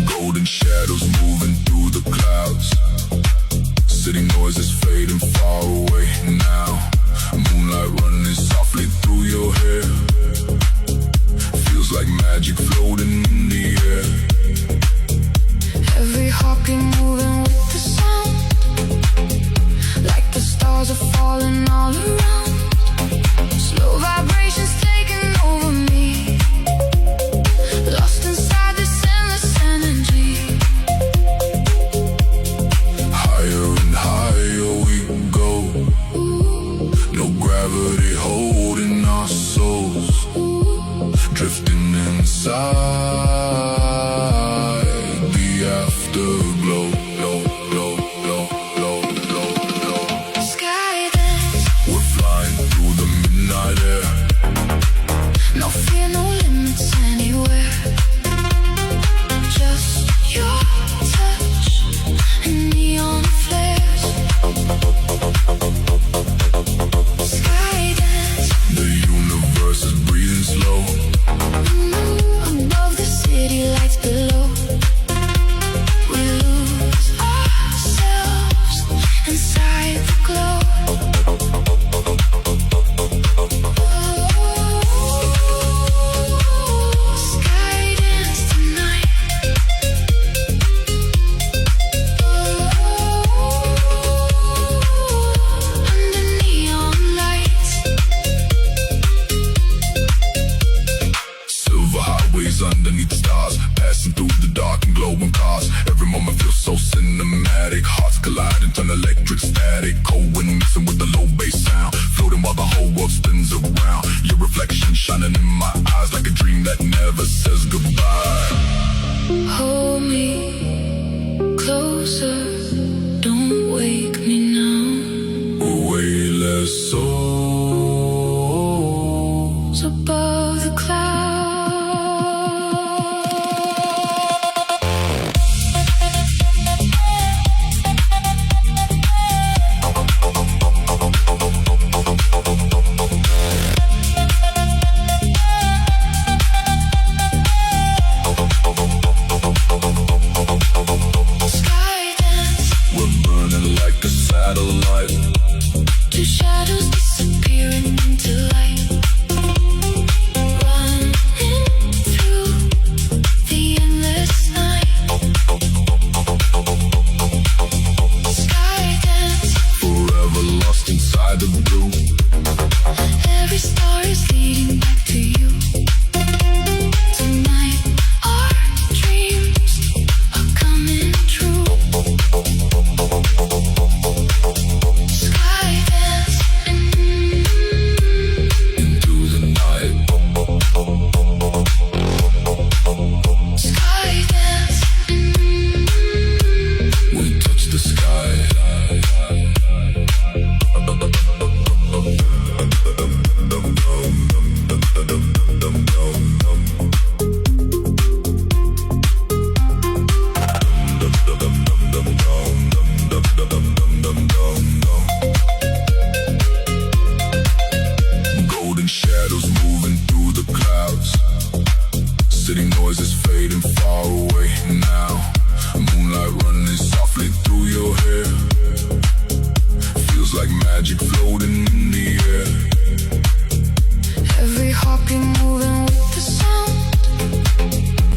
Golden shadows moving through the clouds. City noises fading far away now. Moonlight running softly through your hair. Feels like magic floating in the air. Every heartbeat moving with the sound, like the stars are falling all around. Slow vibrations taking over me, lost inside this endless energy. Higher and higher we go. No gravity holding our souls. Drifting inside the afterglow. Sky dance, We're flying through the midnight air. no fear, no limits anywhere. Just your touch and neon flares. Sky dance, The universe is breathing slow. above the city lights below. We lose ourselves inside the glow. Sky dance tonight. Under neon lights. Silver highways underneath the stars, passing through the dark and glowing cars. Every moment feels so cinematic. Hearts colliding, turn electric static. Cold wind mixing with the low bass sound, floating while the whole world spins around. Your reflection shining in my eyes like a dream that never says goodbye. Hold me closer, don't wake me now. Weightless souls. Above the clouds. Sky dance, We're burning like a satellite. two shadows disappearing into light. Running through the endless night. Sky dance, Forever lost inside the blue. every star is leading back to you. Tonight our dreams are coming true. Sky dance, Into the night. sky dance, We touch the sky. Golden shadows moving through the clouds. City noises fading far away now. Moonlight running softly through your hair. Feels like magic floating in the air.